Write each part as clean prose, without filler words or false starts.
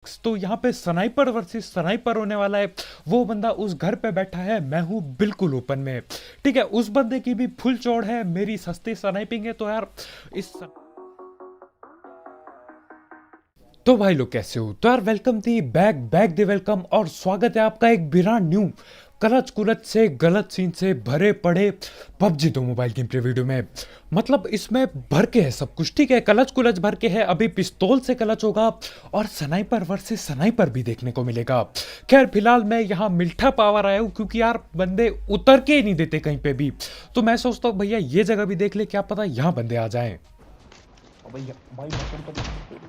तो यहाँ पे स्नाइपर वर्सेस स्नाइपर होने वाला है। वो बंदा उस घर पे बैठा है, मैं हूँ बिल्कुल ओपन में। ठीक है, उस बंदे की भी फुल चौड़ है, मेरी सस्ती स्नाइपिंग है। तो यार इस तो भाई लोग कैसे हो? तो यार वेलकम थी बैक बैक दी वेलकम, और स्वागत है आपका एक ब्रांड न्यू कलच कुलच से गलत सीन से भरे पड़े पबजी दो मोबाइल गेम प्ले वीडियो में। मतलब इसमें भर के है सब कुछ। ठीक है, कलच कुलच भर के है, अभी पिस्तौल से कलच होगा और स्नाइपर वर्सेस स्नाइपर भी देखने को मिलेगा। खैर फिलहाल मैं यहाँ मिल्ठा पावर आया हूँ क्योंकि यार बंदे उतर के ही नहीं देते कहीं पे भी। तो मैं सोचता हूँ भैया ये जगह भी देख ले, क्या पता यहाँ बंदे आ जाएं। भैया भाई बटन तो पीछे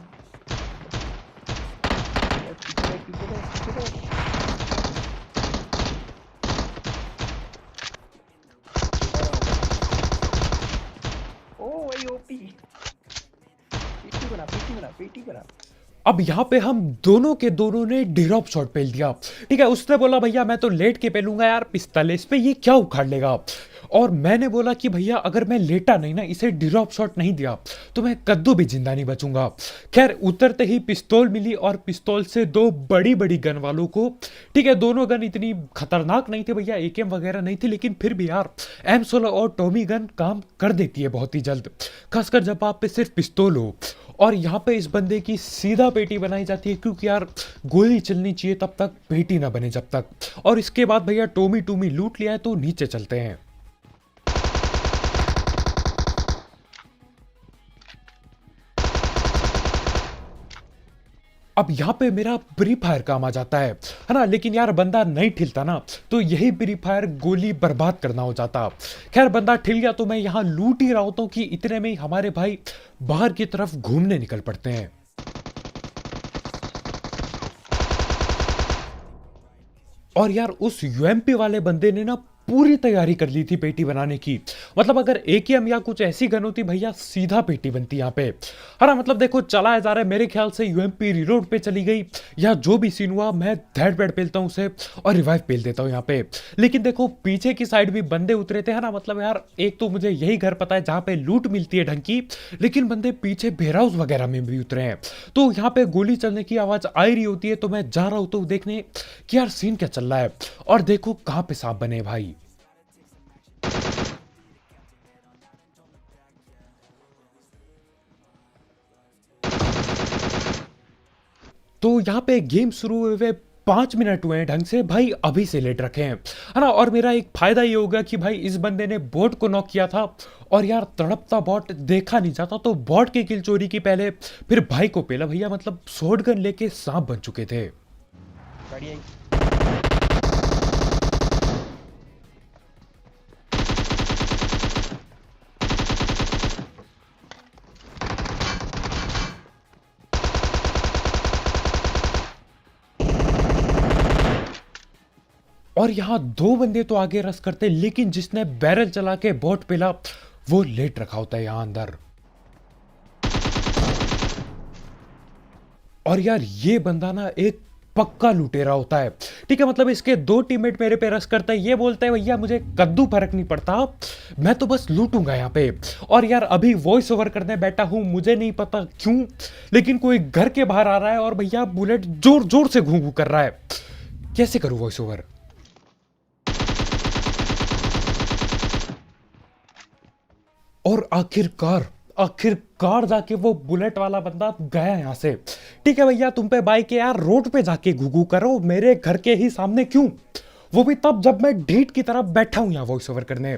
ओ भाई ओपी पीटी बना अब यहाँ पे हम दोनों के दोनों ने ड्रॉप शॉट पेल दिया। ठीक है, उसने बोला भैया मैं तो लेट के पेलूंगा यार पिस्तौल, इस पे ये क्या उखाड़ लेगा। और मैंने बोला कि भैया अगर मैं लेटा नहीं ना, इसे ड्रॉप शॉट नहीं दिया तो मैं कद्दू भी जिंदा नहीं बचूंगा। खैर उतरते ही पिस्तौल मिली और पिस्तौल से दो बड़ी बड़ी गन वालों को। ठीक है, दोनों गन इतनी खतरनाक नहीं थी भैया, एकेएम वगैरह नहीं थी, लेकिन फिर भी यार M16 और टॉमी गन काम कर देती है बहुत ही जल्द, खासकर जब आप पे सिर्फ पिस्तौल हो। और यहाँ पे इस बंदे की सीधा पेटी बनाई जाती है क्योंकि यार गोली चलनी चाहिए तब तक, पेटी ना बने जब तक। और इसके बाद भैया टोमी टूमी लूट लिया है तो नीचे चलते हैं। अब यहाँ पे मेरा प्री फायर काम आ जाता है ना, लेकिन यार बंदा नहीं ठिलता ना, तो यही प्री फायर गोली बर्बाद करना हो जाता। खैर बंदा ठिल गया तो मैं यहाँ लूट ही रहा होता हूँ कि इतने में ही हमारे भाई बाहर की तरफ घूमने निकल पड़ते हैं। और यार उस यूएमपी वाले बंदे ने ना पूरी तैयारी कर ली थी पेटी बनाने की। मतलब अगर एकेएम या कुछ ऐसी गन होती भैया सीधा पेटी बनती यहाँ पे। है ना, मतलब देखो चलाया जा रहा है, मेरे ख्याल से यूएमपी रीलोड पे चली गई या जो भी सीन हुआ, मैं धैट बैठ पेलता हूँ उसे और रिवाइव पेल देता हूँ यहाँ पे। लेकिन देखो पीछे की साइड भी बंदे उतरे थे। है ना, मतलब यार एक तो मुझे यही घर पता है जहाँ पे लूट मिलती है ढंग की, लेकिन बंदे पीछे बेयर हाउस वगैरह में भी उतरे हैं। तो यहाँ पे गोली चलने की आवाज आ रही होती है तो मैं जा रहा होता हूँ देखने कि यार सीन क्या चल रहा है। और देखो कहाँ पे सांप बने भाई। तो यहाँ पे गेम शुरू हुए 5 मिनट हुए हैं ढंग से भाई, अभी से लेट रखे हैं। है ना, और मेरा एक फायदा ये होगा कि भाई इस बंदे ने बॉट को नॉक किया था और यार तड़पता बॉट देखा नहीं जाता, तो बॉट की किल चोरी की पहले फिर भाई को पेला भैया। मतलब शॉटगन लेके सांप बन चुके थे। गाड़ी आई और यहाँ दो बंदे तो आगे रस करते, लेकिन जिसने बैरल चला के बॉट पेला वो लेट रखा होता है यहाँ अंदर। और यार ये बंदा ना एक पक्का लुटेरा होता है। ठीक है, मतलब इसके दो टीममेट मेरे पे रस करते हैं, ये बोलते हैं भैया मुझे कद्दू फर्क नहीं पड़ता, मैं तो बस लूटूंगा यहाँ पे। और यार अभी वॉइस ओवर करने बैठा हूं, मुझे नहीं पता क्यों, लेकिन कोई घर के बाहर आ रहा है और भैया बुलेट जोर जोर से घू घू कर रहा है। कैसे करूं वॉइस ओवर। और आखिरकार आखिरकार जाके वो बुलेट वाला बंदा गया यहां से। ठीक है भैया तुम पे बाइक है यार, रोड पे जाके घुघू करो, मेरे घर के ही सामने क्यों, वो भी तब जब मैं ढीठ की तरफ बैठा हूं यहाँ वॉइस ओवर करने।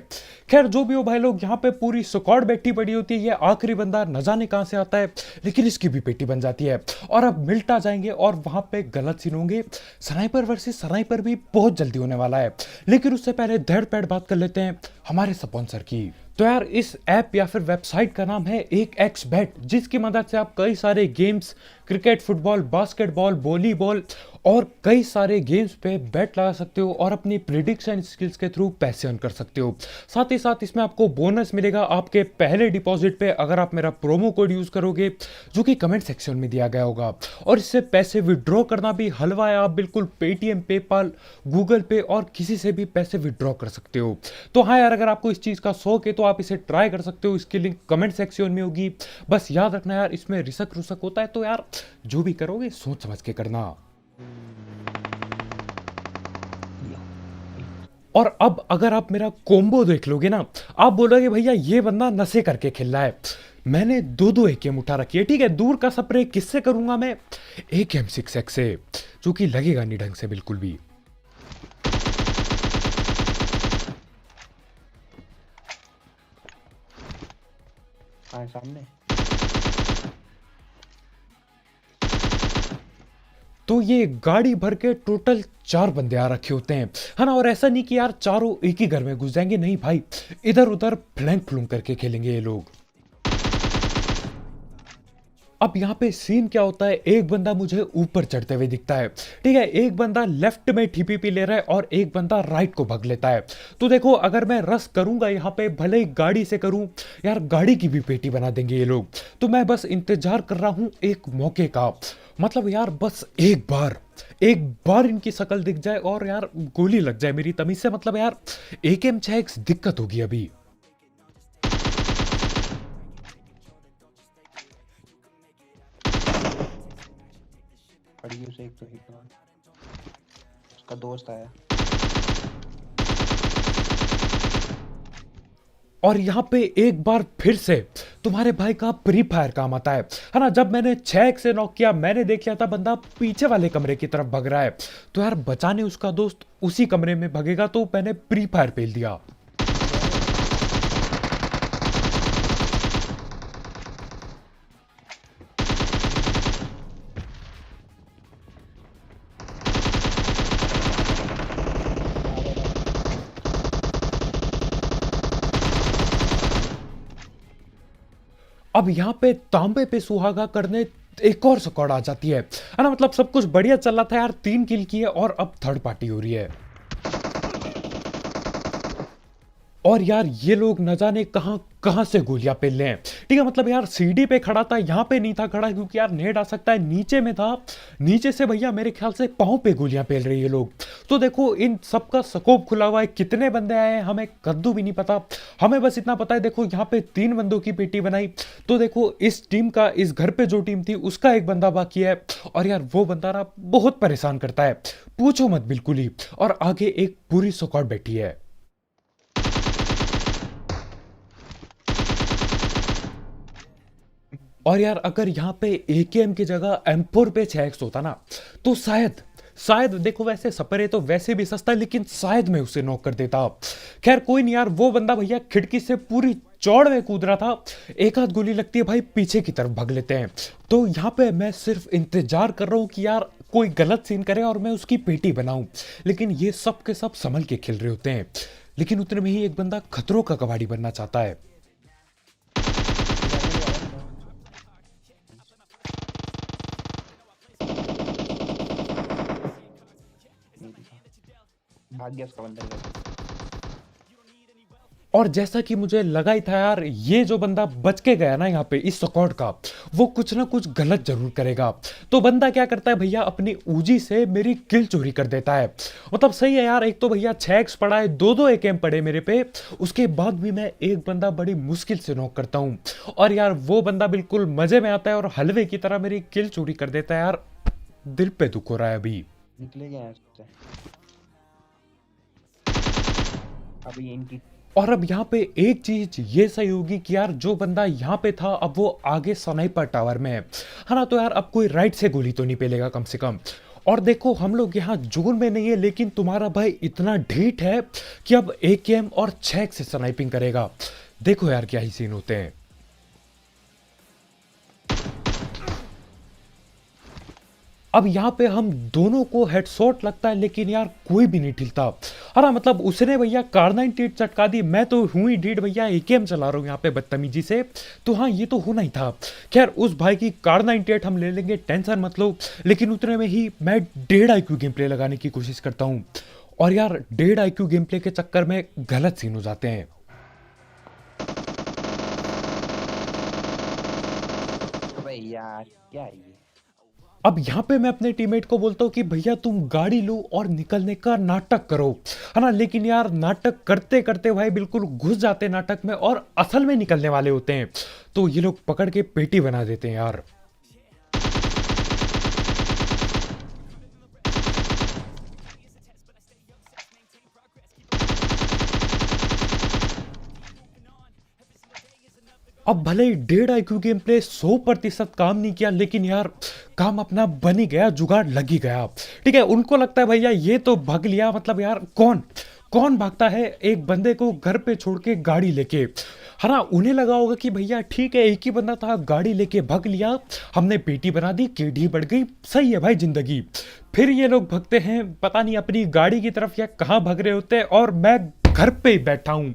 खैर जो भी हो भाई लोग, यहाँ पे पूरी स्क्वाड बैठी पड़ी होती है, ये आखिरी बंदा न जाने कहां से आता है, लेकिन इसकी भी पेटी बन जाती है। और अब मिल्टा जाएंगे और वहां पे गलत सीन होंगे। स्नाइपर वर्सेस स्नाइपर भी बहुत जल्दी होने वाला है, लेकिन उससे पहले धड़ पैड़ बात कर लेते हैं हमारे स्पॉन्सर की। तो यार इस ऐप या फिर वेबसाइट का नाम है एक एक्स बैट, जिसकी मदद से आप कई सारे games, cricket, football, basketball, volleyball और कई सारे गेम्स पे बेट लगा सकते हो और अपनी प्रिडिक्शन स्किल्स के थ्रू पैसे अर्न कर सकते हो। साथ ही साथ इसमें आपको बोनस मिलेगा आपके पहले डिपॉजिट पे अगर आप मेरा प्रोमो कोड यूज़ करोगे, जो कि कमेंट सेक्शन में दिया गया होगा। और इससे पैसे विड्रॉ करना भी हलवा है, आप बिल्कुल पेटीएम, पेपाल, गूगल पे और किसी से भी पैसे विड्रॉ कर सकते हो। तो हाँ यार, अगर आपको इस चीज़ का शौक है तो आप इसे ट्राई कर सकते हो, इसकी लिंक कमेंट सेक्शन में होगी। बस याद रखना यार, इसमें रिसक रुसक होता है, तो यार जो भी करोगे सोच समझ के करना। और अब अगर आप मेरा कोम्बो देख लोगे ना, आप बोलोगे भैया ये बंदा नशे करके खेल रहा है। मैंने दो दो एकेएम उठा रखी है, ठीक है। दूर का स्प्रे किससे करूंगा मैं? AKM6X से, जो कि लगेगा नहीं ढंग से बिल्कुल भी। हाँ सामने। तो ये गाड़ी भर के टोटल 4 बंदे आ रखे होते हैं, है ना। और ऐसा नहीं कि यार चारों एक ही घर में घुस जाएंगे, नहीं भाई, इधर उधर फ्लैंक फ्लूंक करके खेलेंगे ये लोग। अब यहाँ पे सीन क्या होता है, एक बंदा मुझे ऊपर चढ़ते हुए दिखता है, ठीक है। एक बंदा लेफ्ट में TPP ले रहा है और एक बंदा राइट को भग लेता है। तो देखो, अगर मैं रस करूंगा यहाँ पे, भले ही गाड़ी से करूं, यार गाड़ी की भी पेटी बना देंगे ये लोग। तो मैं बस इंतजार कर रहा हूं एक मौके का, मतलब यार बस एक बार इनकी शक्ल दिख जाए और यार गोली लग जाए मेरी तमीज से, मतलब यार AKM6X दिक्कत होगी अभी। पड़ी उसे एक तो हिट मार, उसका दोस्त आया। और यहाँ पे एक बार फिर से तुम्हारे भाई का प्री फायर काम आता है ना। जब मैंने 6 से नॉक किया, मैंने देख लिया था बंदा पीछे वाले कमरे की तरफ भग रहा है, तो यार बचाने उसका दोस्त उसी कमरे में भगेगा, तो मैंने प्री फायर पेल दिया। अब यहाँ पे तांबे पे सुहागा करने एक और स्क्वाड आ जाती है ना। मतलब सब कुछ बढ़िया चल रहा था यार, 3 किल की है और अब थर्ड पार्टी हो रही है। और यार ये लोग न जाने कहां कहां से गोलियां पेल रहे हैं, ठीक है। मतलब यार सीढ़ी पे खड़ा था, यहां पे नहीं था खड़ा क्योंकि यार नेट आ सकता है, नीचे में था, नीचे से भैया मेरे ख्याल से पांव पे गोलियां पेल रही है लोग। तो देखो, इन सबका स्कोप खुला हुआ है, कितने बंदे आए हैं हमें कद्दू भी नहीं पता। हमें बस इतना पता है, देखो यहाँ पे 3 बंदों की पेटी बनाई। तो देखो, इस टीम का, इस घर पे जो टीम थी उसका एक बंदा बाकी है, और यार वो बंदा ना बहुत परेशान करता है, पूछो मत बिल्कुल ही। और आगे एक पूरी स्क्वाड बैठी है। और यार अगर यहाँ पे AKM की जगह M4 पे 6X होता ना, तो शायद देखो, वैसे सपरे तो वैसे भी सस्ता है, लेकिन शायद मैं उसे नॉक कर देता। खैर कोई नहीं यार, वो बंदा भैया खिड़की से पूरी चौड़ में कूद रहा था, एक आध गोली लगती है भाई, पीछे की तरफ भाग लेते हैं। तो यहाँ पे मैं सिर्फ इंतजार कर रहा हूँ कि यार कोई गलत सीन करे और मैं उसकी पेटी बनाऊं, लेकिन ये सब के सब संभल के खेल रहे होते हैं। लेकिन उतने में ही एक बंदा खतरों का कबाड़ी बनना चाहता है। भाग गया उसका बंदा इधर। और जैसा कि मुझे लगा ही था यार, ये जो बंदा बच के गया ना यहाँ पे इस स्क्वाड का, वो कुछ ना कुछ गलत जरूर करेगा। तो बंदा क्या करता है भैया, अपनी उजी से मेरी किल चोरी कर देता है। मतलब सही है यार, एक तो भैया 6X पड़ा है, 2 AKM पड़े मेरे पे, उसके बाद भी मैं एक बंदा बड़ी मुश्किल से नॉक करता हूँ। और यार वो बंदा बिल्कुल मजे में आता है और हलवे की तरह मेरी किल चोरी कर देता है। यार दिल पे दुख हो रहा है अभी। निकले गए हैं उससे। अभी इनकी और अब यहाँ पे एक चीज ये सही होगी कि यार जो बंदा यहाँ पे था, अब वो आगे स्नाइपर टावर में है ना। तो यार अब कोई राइट से गोली तो नहीं पेलेगा कम से कम। और देखो, हम लोग यहाँ जोन में नहीं है, लेकिन तुम्हारा भाई इतना ढीठ है कि अब AKM और 6X से स्नाइपिंग करेगा। देखो यार क्या ही सीन होते हैं। अब यहाँ पे हम दोनों को हेडशॉट लगता है, लेकिन यार कोई भी नहीं ठिलता। अरे मतलब उसने भैया कार 98 चटका दी, मैं तो हूँ ही ढीठ भैया, एकेएम चला रहा हूँ यहाँ पे बदतमीजी से। तो हाँ, ये तो होना ही था। खैर उस भाई की कार 98 हम ले लेंगे, टेंशन मत लो। लेकिन उतने में ही मैं 1.5 IQ गेम प्ले लगाने की कोशिश करता हूँ, और यार 1.5 IQ गेम प्ले के चक्कर में गलत सीन हो जाते हैं। अबे यार क्या है ये? अब यहाँ पे मैं अपने टीममेट को बोलता हूँ कि भैया तुम गाड़ी लो और निकलने का नाटक करो, है ना। लेकिन यार नाटक करते करते भाई बिल्कुल घुस जाते नाटक में, और असल में निकलने वाले होते हैं। तो ये लोग पकड़ के पेटी बना देते हैं यार। अब भले ही 1.5 IQ गेम प्ले 100% काम नहीं किया, लेकिन यार काम अपना बन ही गया, जुगाड़ लग ही गया। ठीक है, उनको लगता है भैया ये तो भाग लिया, मतलब यार कौन कौन भागता है एक बंदे को घर पे छोड़ के गाड़ी लेके, है ना। उन्हें लगा होगा कि भैया ठीक है, एक ही बंदा था, गाड़ी लेके भाग लिया, हमने पेटी बना दी, केडी बढ़ गई, सही है भाई जिंदगी। फिर ये लोग भगते हैं पता नहीं अपनी गाड़ी की तरफ या कहाँ भाग रहे होते हैं, और मैं घर पे ही बैठा हूँ।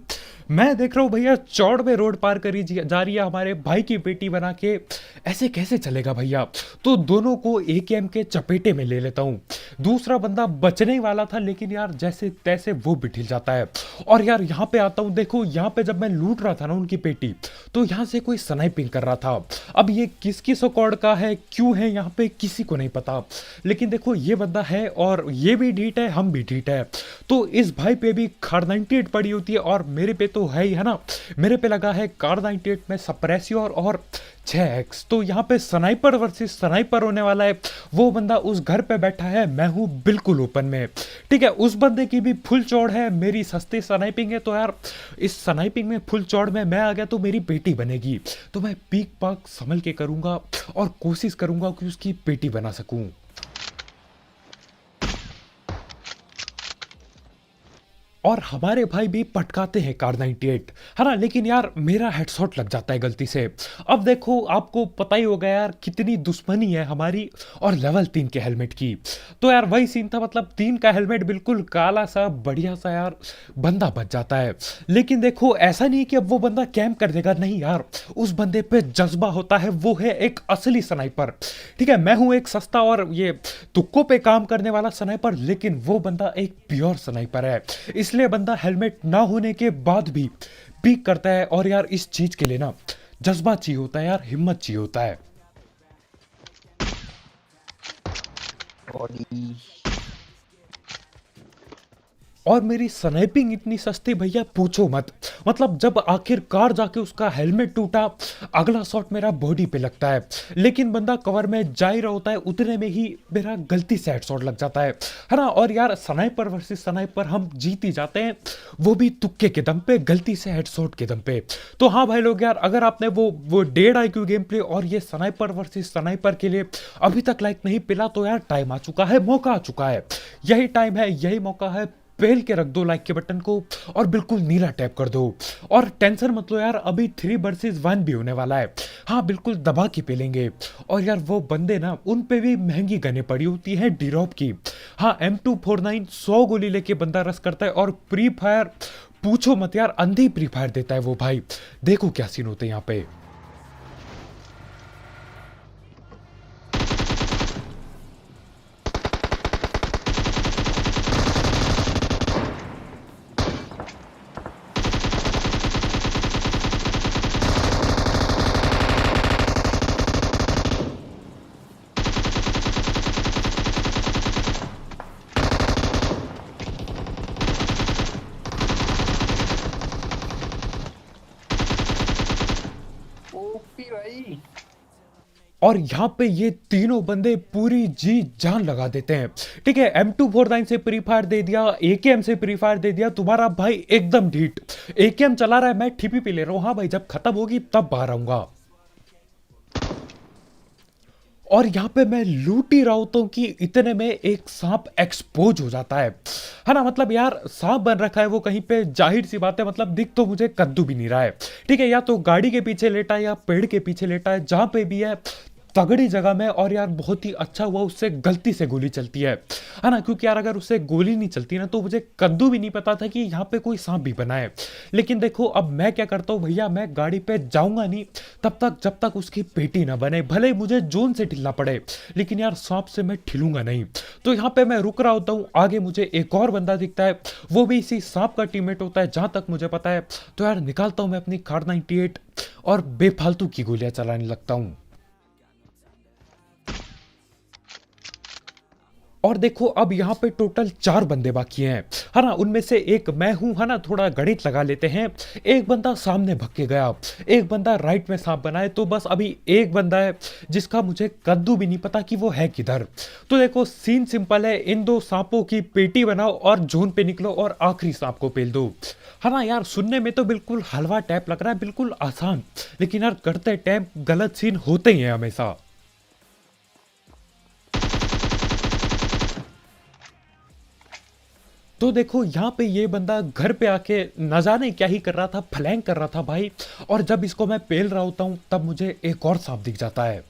मैं देख रहा हूँ भैया चौड़ में रोड पार करी जा रही है हमारे भाई की पेटी बना के। ऐसे कैसे चलेगा भैया। तो दोनों को एकेएम के चपेटे में ले लेता हूँ। दूसरा बंदा बचने ही वाला था, लेकिन यार जैसे तैसे वो भी ढिल जाता है। और यार यहाँ पे आता हूँ, देखो यहाँ पे जब मैं लूट रहा था ना उनकी पेटी, तो यहाँ से कोई स्नाइपिंग कर रहा था। अब ये किसकी स्क्वाड का है, क्यों है यहाँ पे, किसी को नहीं पता। लेकिन देखो ये बंदा है, और ये भी ढीठ है, हम भी ढीठ है। तो इस भाई पे भी कार 98 पड़ी होती है, और मेरे पे तो है ही, है ना। मेरे पे लगा है कार 98 में सप्रेसियोर और 6x। तो यहाँ पे स्नाइपर वर्सेस स्नाइपर होने वाला है। वो बंदा उस घर पे बैठा है, मैं हूँ बिल्कुल ओपन में। ठीक है, उस बंदे की भी फुल चौड़ है, मेरी सस्ती स्नाइपिंग है। तो यार इस स्नाइपिंग में फुल चौड़ में मैं आ गया तो मेरी पेटी बनेगी। तो मैं पीक पाक संभल के करूंगा, और कोशिश करूंगा कि उसकी पेटी बना सकूं। और हमारे भाई भी पटकाते हैं कार 98, है ना। लेकिन यार मेरा हेडशॉट लग जाता है गलती से। अब देखो आपको पता ही होगा यार कितनी दुश्मनी है हमारी और लेवल 3 के हेलमेट की। तो यार वही सीन था, मतलब 3 का हेलमेट बिल्कुल काला सा बढ़िया सा, यार बंदा बच जाता है। लेकिन देखो ऐसा नहीं कि अब वो बंदा कैंप कर देगा, नहीं यार। उस बंदे पे जज्बा होता है, वो है एक असली स्नाइपर। ठीक है, मैं हूं एक सस्ता और ये तुक्कों पे काम करने वाला स्नाइपर, लेकिन वो बंदा एक प्योर स्नाइपर है। इसलिए बंदा हेलमेट ना होने के बाद भी पीक करता है। और यार इस चीज के लिए ना जज्बा चाहिए होता है यार, हिम्मत चाहिए होता है। बॉडी और मेरी स्नाइपिंग इतनी सस्ती भैया पूछो मत। मतलब जब आखिरकार जाके उसका हेलमेट टूटा, अगला शॉट मेरा बॉडी पे लगता है, लेकिन बंदा कवर में जा ही रहा होता है, उतने में ही मेरा गलती से हेडशॉट लग जाता है ना। और यार स्नाइपर वर्सेस स्नाइपर हम जीत ही जाते हैं, वो भी तुक्के के दम पे, गलती से हेडशॉट के दम पे। तो हाँ भाई लोग यार, अगर आपने वो 1.5 IQ गेम प्ले और ये स्नाइपर वर्सेस स्नाइपर के लिए अभी तक लाइक नहीं पिला, तो यार टाइम आ चुका है, मौका आ चुका है। यही टाइम है, यही मौका है। पेल के रख दो लाइक के बटन को, और बिल्कुल नीला टैप कर दो। और टेंशन मत लो यार, अभी 3 वर्सेस 1 भी होने वाला है। हाँ बिल्कुल दबा के पेलेंगे। और यार वो बंदे ना, उन पे भी महंगी गने पड़ी होती है डिरॉप की। हाँ M249 100 गोली लेके बंदा रस करता है, और फ्री फायर पूछो मत यार, अंधी फ्री फायर देता है वो भाई। देखो क्या सीन होते हैं यहाँ पे। ओपी भाई। और यहाँ पे ये तीनों बंदे पूरी जी जान लगा देते हैं। ठीक है, M249 से प्री फायर दे दिया, AKM से प्री फायर दे दिया, तुम्हारा भाई एकदम ढीठ। AKM चला रहा है, मैं ठीपी पे ले रहा हूँ। हाँ भाई, जब खत्म होगी तब बाहर आऊंगा। और यहाँ पे मैं लूट ही रहा होता हूँ कि इतने में एक सांप एक्सपोज हो जाता है ना। मतलब यार सांप बन रखा है वो कहीं पे, जाहिर सी बात है, मतलब दिख तो मुझे कद्दू भी नहीं रहा है। ठीक है, या तो गाड़ी के पीछे लेटा है या पेड़ के पीछे लेटा है, जहां पे भी है तगड़ी जगह में, और यार बहुत ही अच्छा हुआ उससे गलती से गोली चलती है ना, क्योंकि यार अगर उससे गोली नहीं चलती ना तो मुझे कद्दू भी नहीं पता था कि यहाँ पे कोई सांप भी बना है। लेकिन देखो अब मैं क्या करता हूँ भैया, मैं गाड़ी पे जाऊंगा नहीं तब तक जब तक उसकी पेटी ना बने, भले ही मुझे जोन से ठिलना पड़े, लेकिन यार सांप से मैं ठिलूंगा नहीं। तो यहाँ पे मैं रुक रहा होता हूँ, आगे मुझे एक और बंदा दिखता है, वो भी इसी सांप का टीममेट होता है जहां तक मुझे पता है। तो यार निकालता हूँ मैं अपनी कार 98 और बेफालतू की गोलियां चलाने लगता हूँ। और देखो अब यहाँ पे टोटल 4 बंदे बाकी हैं, है ना, उनमें से एक मैं हूँ, है ना, थोड़ा गणित लगा लेते हैं। एक बंदा सामने भग के गया, एक बंदा राइट में सांप बना है, तो बस अभी एक बंदा है जिसका मुझे कद्दू भी नहीं पता कि वो है किधर। तो देखो सीन सिंपल है, इन 2 सांपों की पेटी बनाओ और जोन पे निकलो और आखिरी सांप को पेल दो। है ना यार, सुनने में तो बिल्कुल हलवा टाइप लग रहा है, बिल्कुल आसान, लेकिन यार करते टाइम गलत सीन होते ही हैं हमेशा। तो देखो यहाँ पे ये बंदा घर पे आके न जाने क्या ही कर रहा था, फ्लैंक कर रहा था भाई, और जब इसको मैं पेल रहा होता हूँ तब मुझे एक और सांप दिख जाता है।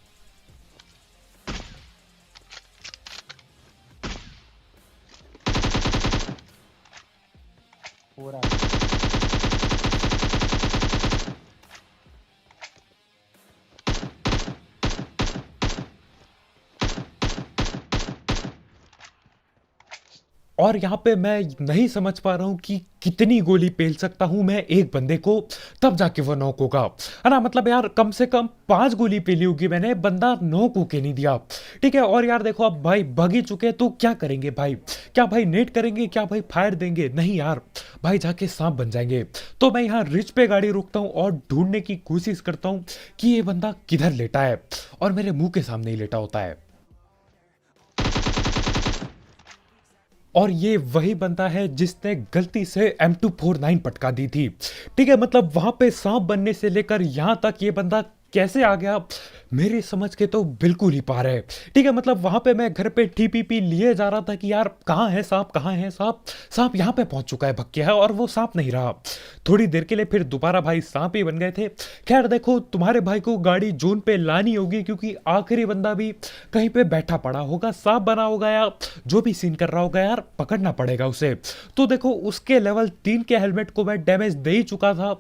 पूरा और यहाँ पे मैं नहीं समझ पा रहा हूँ कि कितनी गोली पेल सकता हूँ मैं एक बंदे को, तब जाके वो नॉक होगा, है ना। मतलब यार कम से कम 5 गोली पेली होगी मैंने, बंदा नॉक होके नहीं दिया। ठीक है, और यार देखो अब भाई भग ही चुके तो क्या करेंगे भाई, क्या भाई नेट करेंगे, क्या भाई फायर देंगे, नहीं यार भाई जाके सांप बन जाएंगे। तो मैं यहाँ रिच पे गाड़ी रोकता हूँ और ढूंढने की कोशिश करता हूँ कि ये बंदा किधर लेटा है, और मेरे मुंह के सामने ही लेटा होता है। और ये वही बंदा है जिसने गलती से M249 पटका दी थी। ठीक है, मतलब वहां पे सांप बनने से लेकर यहां तक ये बंदा कैसे आ गया मेरी समझ के तो बिल्कुल ही पार है। ठीक है, मतलब वहां पे मैं घर पे TPP लिए जा रहा था कि यार कहाँ है सांप, कहाँ है सांप, सांप यहाँ पे पहुंच चुका है भग के है, और वो सांप नहीं रहा। थोड़ी देर के लिए फिर दोबारा भाई सांप ही बन गए थे। खैर देखो तुम्हारे भाई को गाड़ी जोन पे लानी होगी, क्योंकि आखिरी बंदा भी कहीं पे बैठा पड़ा होगा, सांप बना होगा या जो भी सीन कर रहा होगा, यार पकड़ना पड़ेगा उसे। तो देखो उसके लेवल 3 के हेलमेट को मैं डैमेज दे ही चुका था,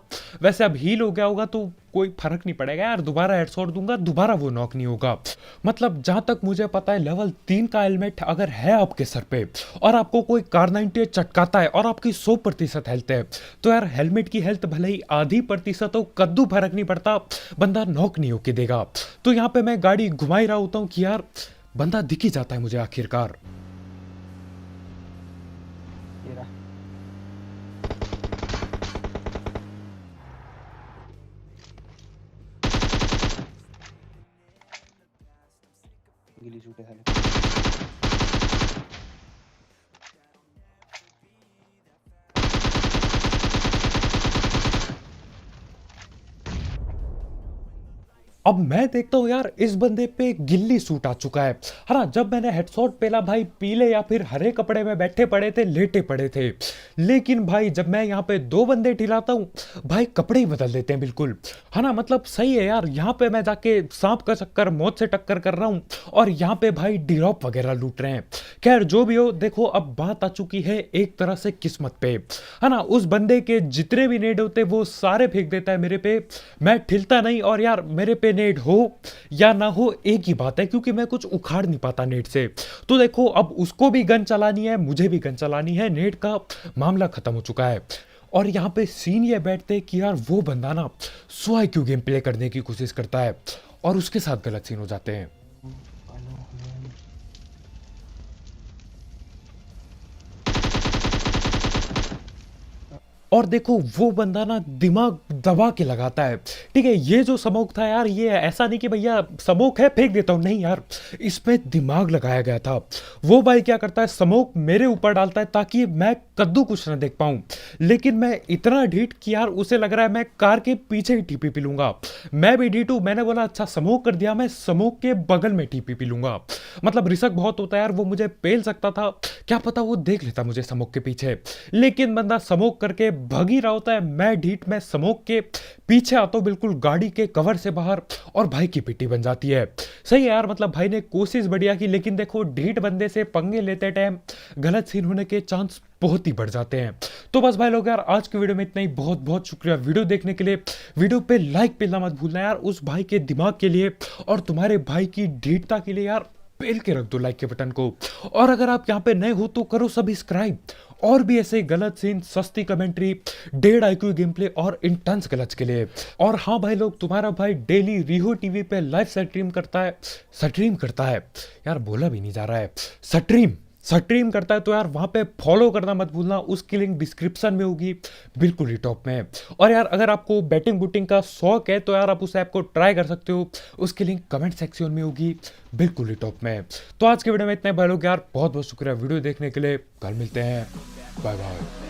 वैसे अब हील हो गया होगा तो कोई फर्क नहीं पड़ेगा यार, दोबारा हेडशॉट दूंगा दोबारा वो नॉक नहीं होगा। मतलब जहां तक मुझे पता है लेवल 3 का हेलमेट अगर है आपके सर पे और आपको कोई कार 98 चटकाता है और आपकी 100% हेल्थ है, तो यार हेलमेट की हेल्थ भले ही आधी प्रतिशत हो, कद्दू फर्क नहीं पड़ता, बंदा नॉक नहीं होके देगा। तो यहाँ पे मैं गाड़ी घुमा ही रहा होता हूँ कि यार बंदा दिख ही जाता है मुझे आखिरकार। ये रहा। गिली सूटे साले। अब मैं देखता हूँ यार इस बंदे पे गिल्ली सूट आ चुका है ना। जब मैंने हेडशॉट पेला भाई पीले या फिर हरे कपड़े में बैठे पड़े थे, लेटे पड़े थे, लेकिन भाई जब मैं यहाँ पे 2 बंदे ठिलाता हूँ भाई कपड़े ही बदल देते हैं बिल्कुल, है ना। मतलब सही है यार, यहाँ पे मैं जाके सांप का चक्कर मौत से टक्कर कर रहा हूँ और यहाँ पे भाई ड्रॉप वगैरह लूट रहे हैं। खैर जो भी हो, देखो अब बात आ चुकी है एक तरह से किस्मत पे, है ना। उस बंदे के जितने भी नेड होते वो सारे फेंक देता है मेरे पे, मैं ठिलता नहीं, और यार मेरे पे नेट हो या ना हो एक ही बात है, क्योंकि मैं कुछ उखाड़ नहीं पाता नेट से। तो देखो अब उसको भी गन चलानी है, मुझे भी गन चलानी है, नेट का मामला खत्म हो चुका है। और यहाँ पे सीन ये बैठते कि यार वो बंदा ना सो IQ गेम प्ले करने की कोशिश करता है और उसके साथ गलत सीन हो जाते हैं। हेलो और देखो वो बंदा ना दिमाग दबा के लगाता है। ठीक है, ये जो स्मोक था यार, ये ऐसा नहीं कि भैया स्मोक है फेंक देता हूँ, नहीं यार, इसमें दिमाग लगाया गया था। वो भाई क्या करता है, स्मोक मेरे ऊपर डालता है ताकि मैं कद्दू कुछ ना देख पाऊं, लेकिन मैं इतना ढीठ कि यार उसे लग रहा है मैं कार के पीछे ही TPP लूंगा। मैं भी ढीठ हूं, मैंने बोला अच्छा स्मोक कर दिया, मैं स्मोक के बगल में TPP लूंगा। मतलब रिस्क बहुत होता है यार, वो मुझे पेल सकता था, क्या पता वो देख लेता मुझे स्मोक के पीछे, लेकिन बंदा स्मोक करके भाग ही रहा होता है, मैं ढीठ में स्मोक के पीछे आता हूँ बिल्कुल गाड़ी के कवर से बाहर, और भाई की पिट्टी बन जाती है। सही है यार, मतलब भाई ने कोशिश बढ़िया की, लेकिन देखो ढीठ बंदे से पंगे लेते टाइम गलत सीन होने के चांस बहुत ही बढ़ जाते हैं। तो बस भाई लोग यार, आज की वीडियो में इतना ही। बहुत बहुत शुक्रिया वीडियो देखने के लिए। वीडियो पे लाइक पेलना मत भूलना यार, उस भाई के दिमाग के लिए और तुम्हारे भाई की ढीठता के लिए यार, पेल के रख दो लाइक के बटन को। और अगर आप यहाँ पे नए हो तो करो सब्सक्राइब, और भी ऐसे गलत सीन, सस्ती कमेंट्री, 1.5 IQ गेम प्ले और इंटेंस गलत के लिए। और हाँ भाई लोग, तुम्हारा भाई डेली रिहो टीवी पे लाइव स्ट्रीम करता है यार, बोला भी नहीं जा रहा है, स्ट्रीम करता है, तो यार वहां पे फॉलो करना मत भूलना, उसकी लिंक डिस्क्रिप्शन में होगी, बिल्कुल ही टॉप में। और यार अगर आपको बैटिंग बूटिंग का शौक है तो यार आप उस ऐप को ट्राई कर सकते हो, उसकी लिंक कमेंट सेक्शन में होगी, बिल्कुल ही टॉप में। तो आज के वीडियो में इतने भाई लोग यार, बहुत बहुत शुक्रिया वीडियो देखने के लिए। कल मिलते हैं, बाय बाय।